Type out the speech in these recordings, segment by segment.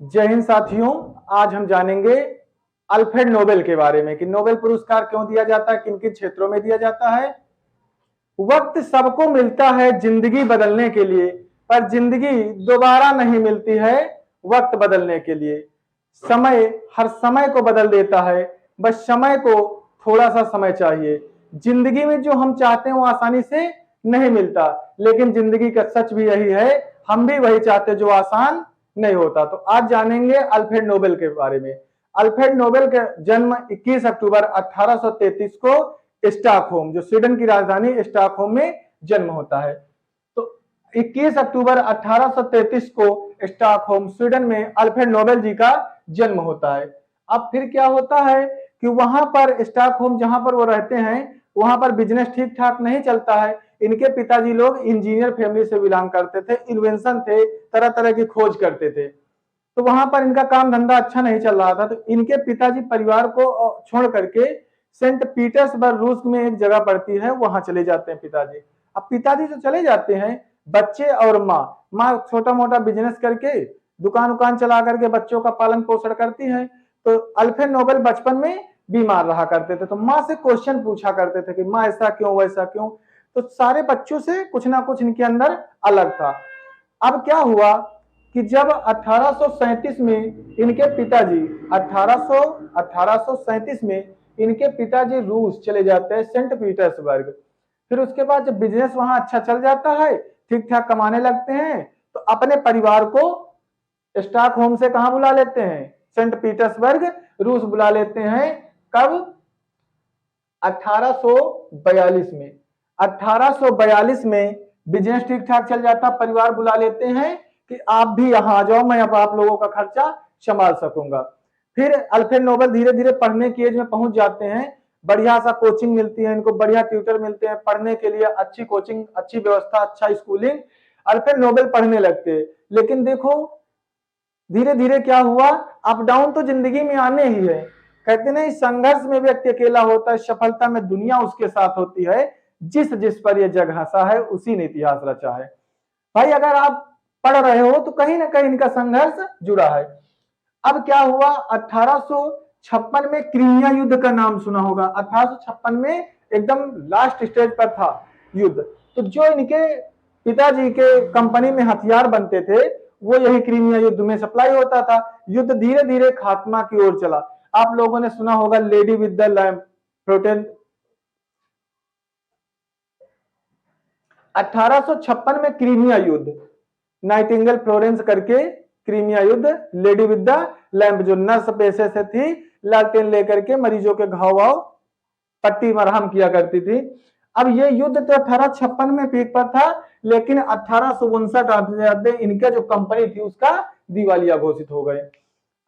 जय हिंद साथियों। आज हम जानेंगे अल्फ्रेड नोबेल के बारे में कि नोबेल पुरस्कार क्यों दिया जाता है, किन किन क्षेत्रों में दिया जाता है। वक्त सबको मिलता है जिंदगी बदलने के लिए, पर जिंदगी दोबारा नहीं मिलती है वक्त बदलने के लिए। समय हर समय को बदल देता है, बस समय को थोड़ा सा समय चाहिए। जिंदगी में जो हम चाहते हैं वो आसानी से नहीं मिलता, लेकिन जिंदगी का सच भी यही है, हम भी वही चाहते जो आसान नहीं होता। तो आज जानेंगे अल्फ्रेड नोबेल के बारे में। अल्फ्रेड नोबेल का जन्म 21 अक्टूबर 1833 को स्टॉकहोम, जो स्वीडन की राजधानी स्टॉकहोम में जन्म होता है। तो 21 अक्टूबर 1833 को स्टॉकहोम स्वीडन में अल्फ्रेड नोबेल जी का जन्म होता है। अब फिर क्या होता है कि वहां पर स्टॉकहोम जहां पर वो रहते हैं वहां पर बिजनेस ठीक ठाक नहीं चलता है। इनके पिताजी लोग इंजीनियर फैमिली से बिलोंग करते थे, इन्वेंशन थे, तरह तरह की खोज करते थे। तो वहां पर इनका काम धंधा अच्छा नहीं चल रहा था, तो इनके पिताजी परिवार को छोड़ करके सेंट पीटर्सबर्ग रूस में एक जगह पड़ती है, वहां चले जाते हैं पिताजी। अब पिताजी तो चले जाते हैं, बच्चे और माँ छोटा मोटा बिजनेस करके दुकान उकान चला करके बच्चों का पालन पोषण करती है। तो अल्फ्रेड नोबेल बचपन में बीमार रहा करते थे, तो माँ से क्वेश्चन पूछा करते थे कि माँ ऐसा क्यों वैसा क्यों। तो सारे बच्चों से कुछ ना कुछ इनके अंदर अलग था। अब क्या हुआ कि जब 1837 में इनके पिताजी 1837 में इनके पिताजी रूस चले जाते हैं, सेंट पीटर्सबर्ग। फिर उसके बाद जब बिजनेस वहां अच्छा चल जाता है, ठीक ठाक कमाने लगते हैं, तो अपने परिवार को स्टॉकहोम से कहां बुला लेते हैं, सेंट पीटर्सबर्ग रूस बुला लेते हैं। कब? 1842 में। 1842 में बिजनेस ठीक ठाक चल जाता, परिवार बुला लेते हैं कि आप भी यहां आ जाओ, मैं अब आप लोगों का खर्चा संभाल सकूंगा। फिर अल्फ्रेड नोबेल धीरे धीरे पढ़ने की एज में पहुंच जाते हैं, बढ़िया सा कोचिंग मिलती है इनको, बढ़िया ट्यूटर मिलते हैं पढ़ने के लिए, अच्छी कोचिंग, अच्छी व्यवस्था, अच्छा स्कूलिंग। अल्फ्रेड नोबेल पढ़ने लगते हैं। लेकिन देखो धीरे धीरे क्या हुआ, अप डाउन तो जिंदगी में आने ही है। कहते नहीं, संघर्ष में व्यक्ति अकेला होता है, सफलता में दुनिया उसके साथ होती है। जिस जिस पर यह जग हंसा है उसी ने इतिहास रचा है। भाई अगर आप पढ़ रहे हो तो कहीं ना कहीं इनका संघर्ष जुड़ा है। अब क्या हुआ, 1856 में क्रीमिया युद्ध का नाम सुना होगा। 1856 में एकदम लास्ट स्टेज पर था युद्ध। तो जो इनके पिताजी के कंपनी में हथियार बनते थे वो यही क्रीमिया युद्ध में सप्लाई होता था। युद्ध धीरे धीरे खात्मा की ओर चला। आप लोगों ने सुना होगा lady with the lamp protein. 1856 में क्रीमिया युद्ध, नाइटिंगेल फ्लोरेंस करके क्रीमिया युद्ध, लेडी विद द लैम्प जो नर्स पेशे से थी, लालटेन लेकर के मरीजों के घाव वाव पट्टी मरहम किया करती थी। अब ये युद्ध तो 1856 में पीक पर था, लेकिन 1859 आते इनका जो कंपनी थी उसका दिवालिया घोषित हो गए।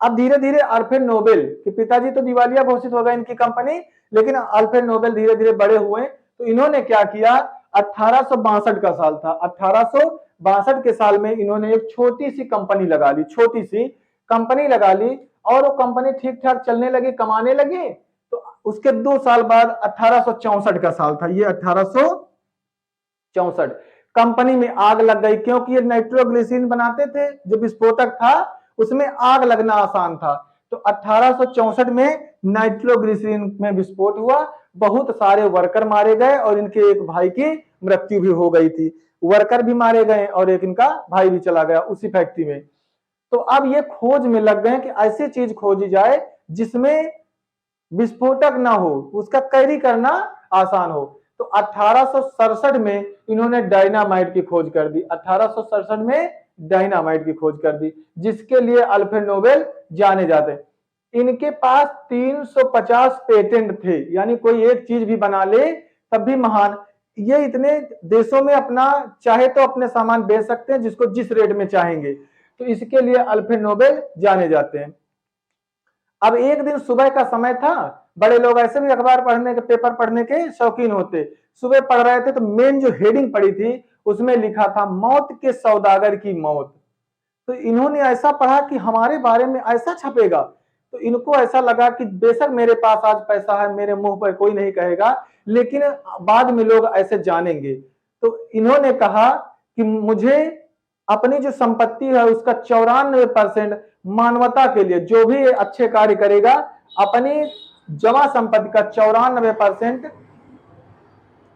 अब धीरे धीरे अल्फ्रेड नोबेल के पिताजी तो दिवालिया घोषित हो गए इनकी कंपनी, लेकिन अल्फ्रेड नोबेल धीरे धीरे बड़े हुए तो इन्होंने क्या किया, 1862 का साल था, 1862 के साल में इन्होंने एक छोटी सी कंपनी लगा ली, छोटी सी कंपनी लगा ली, और वो कंपनी ठीक ठाक चलने लगी, कमाने लगी। तो उसके 2 साल बाद 1864 का साल था, ये 1864 कंपनी में आग लग गई, क्योंकि ये नाइट्रोग्लिसरीन बनाते थे, जो विस्फोटक था उसमें आग लगना आसान था। तो 1864 में नाइट्रोग्लिसरीन में विस्फोट हुआ, बहुत सारे वर्कर मारे गए और इनके एक भाई की मृत्यु भी हो गई थी। वर्कर भी मारे गए और एक इनका भाई भी चला गया उसी फैक्ट्री में। तो अब ये खोज में लग गए कि ऐसी चीज खोजी जाए जिसमें विस्फोटक ना हो, उसका कैरी करना आसान हो। तो 1867 में इन्होंने डायनामाइट की खोज कर दी, 1867 में डायनामाइट की खोज कर दी, जिसके लिए अल्फ्रेड नोबेल जाने जाते। इनके पास 350 पेटेंट थे, यानी कोई एक चीज भी बना ले तब भी महान। ये इतने देशों में अपना चाहे तो अपने सामान बेच सकते हैं जिसको जिस रेट में चाहेंगे, तो इसके लिए अल्फ्रेड नोबेल जाने जाते हैं। अब एक दिन सुबह का समय था, बड़े लोग ऐसे भी अखबार पढ़ने के, पेपर पढ़ने के शौकीन होते, सुबह पढ़ रहे थे तो मेन जो हेडिंग पड़ी थी उसमें लिखा था मौत के सौदागर की मौत। तो इन्होंने ऐसा पढ़ा कि हमारे बारे में ऐसा छपेगा, तो इनको ऐसा लगा कि बेशक मेरे पास आज पैसा है, मेरे मुंह पर कोई नहीं कहेगा, लेकिन बाद में लोग ऐसे जानेंगे। तो इन्होंने कहा कि मुझे अपनी जो संपत्ति है उसका 94% मानवता के लिए, जो भी अच्छे कार्य करेगा अपनी जमा संपत्ति का 94%,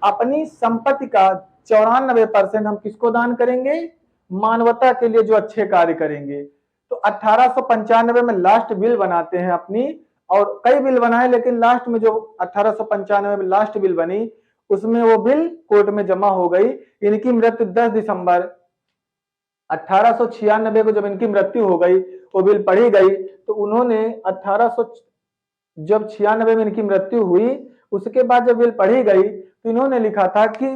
अपनी संपत्ति का 94% हम किसको दान करेंगे? मानवता के लिए जो अच्छे कार्य करेंगे। तो 1895 में लास्ट बिल बनाते हैं अपनी, और कई बिल बनाए लेकिन लास्ट में जो 1895 में लास्ट बिल बनी उसमें वो बिल कोर्ट में जमा हो गई। इनकी मृत्यु 10 दिसंबर 1896 को जब इनकी मृत्यु हो गई, वो बिल पढ़ी गई, तो उन्होंने 1800 जब 96 में इनकी मृत्यु हुई उसके बाद जब बिल पढ़ी गई तो इन्होंने लिखा था कि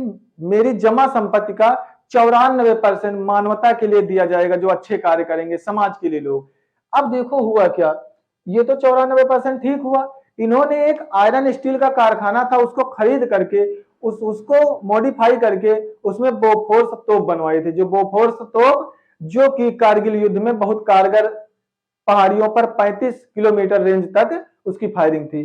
मेरी जमा संपत्ति का 94% मानवता के लिए दिया जाएगा, जो अच्छे कार्य करेंगे समाज के लिए लोग। अब देखो हुआ क्या, ये तो 94% ठीक हुआ। इन्होंने एक आयरन स्टील का कारखाना था, उसको खरीद करके उसको मॉडिफाई करके उसमें बोफोर्स तोप बनवाए थे, जो बोफोर्स तोप जो कि कारगिल युद्ध में बहुत कारगर, पहाड़ियों पर 35 किलोमीटर रेंज तक उसकी फायरिंग थी।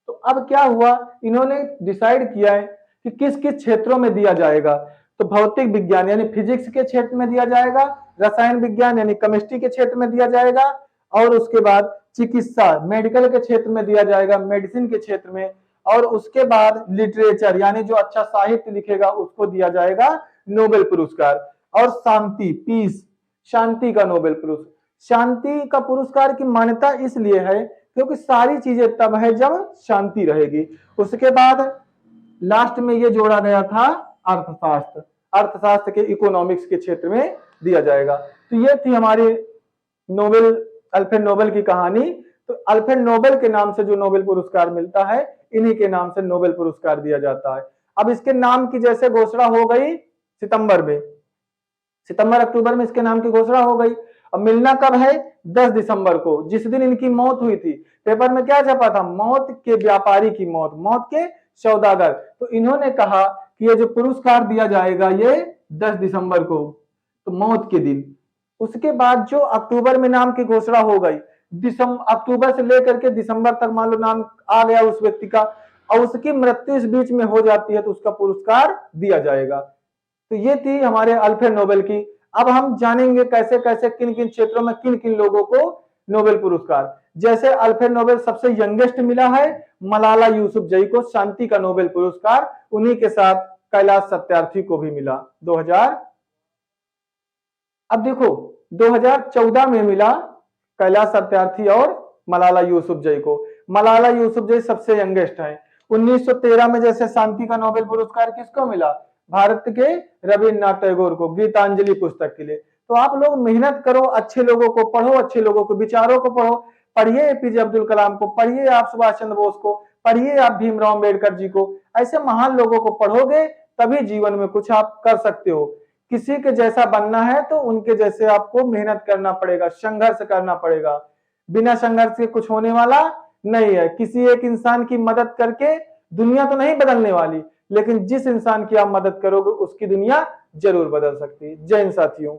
तो अब क्या हुआ, इन्होंने डिसाइड किया है कि किस किस क्षेत्रों में दिया जाएगा। तो भौतिक विज्ञान यानी फिजिक्स के क्षेत्र में दिया जाएगा, रसायन विज्ञान यानी केमिस्ट्री के क्षेत्र में दिया जाएगा, और उसके बाद चिकित्सा मेडिकल के क्षेत्र में दिया जाएगा, मेडिसिन के क्षेत्र में, और उसके बाद लिटरेचर यानी जो अच्छा साहित्य लिखेगा उसको दिया जाएगा नोबेल पुरस्कार। और शांति, पीस, शांति का नोबेल पुरस्कार। शांति का पुरस्कार की मान्यता इसलिए है क्योंकि सारी चीजें तब है जब शांति रहेगी। उसके बाद लास्ट में ये जोड़ा गया था अर्थशास्त्र, अर्थशास्त्र के इकोनॉमिक्स के क्षेत्र में दिया जाएगा। तो ये थी हमारी नोबेल, अल्फ्रेड नोबेल की कहानी। तो अल्फ्रेड नोबेल के नाम से जो नोबेल पुरस्कार मिलता है, इन्हीं के नाम से नोबेल पुरस्कार दिया जाता है। अब इसके नाम की जैसे घोषणा हो गई सितंबर में, सितंबर अक्टूबर में इसके नाम की घोषणा हो गई। अब मिलना कब है? 10 दिसंबर को, जिस दिन इनकी मौत हुई थी। पेपर में क्या छपा था? मौत के व्यापारी की मौत, मौत के सौदागर। तो इन्होंने कहा कि ये जो पुरस्कार दिया जाएगा ये 10 दिसंबर को, तो मौत के दिन। उसके बाद जो अक्टूबर में नाम की घोषणा हो गई, अक्टूबर से लेकर के दिसंबर तक मान लो नाम आ गया उस व्यक्ति का, और उसकी मृत्यु इस बीच में हो जाती है तो उसका पुरस्कार दिया जाएगा। तो ये थी हमारे अल्फ्रेड नोबेल की। अब हम जानेंगे कैसे कैसे किन किन क्षेत्रों में किन किन लोगों को नोबेल पुरस्कार। जैसे अल्फ्रेड नोबेल सबसे यंगेस्ट मिला है मलाला यूसुफजई को शांति का नोबेल पुरस्कार, उन्हीं के साथ कैलाश सत्यार्थी को भी मिला 2000। अब देखो 2014 में मिला कैलाश सत्यार्थी और मलाला यूसुफजई को। मलाला यूसुफजई सबसे यंगेस्ट है। 1913 में जैसे शांति का नोबेल पुरस्कार किसको मिला? भारत के रविन्द्रनाथ टैगोर को, गीतांजलि पुस्तक के लिए। तो आप लोग मेहनत करो, अच्छे लोगों को पढ़ो, अच्छे लोगों के विचारों को पढ़ो। पढ़िए एपीजे अब्दुल कलाम को, पढ़िए आप सुभाष चंद्र बोस को, पढ़िए आप भीमराव अम्बेडकर जी को। ऐसे महान लोगों को पढ़ोगे तभी जीवन में कुछ आप कर सकते हो। किसी के जैसा बनना है तो उनके जैसे आपको मेहनत करना पड़ेगा, संघर्ष करना पड़ेगा। बिना संघर्ष के कुछ होने वाला नहीं है। किसी एक इंसान की मदद करके दुनिया तो नहीं बदलने वाली, लेकिन जिस इंसान की आप मदद करोगे उसकी दुनिया जरूर बदल सकती है। जय हिंद साथियों।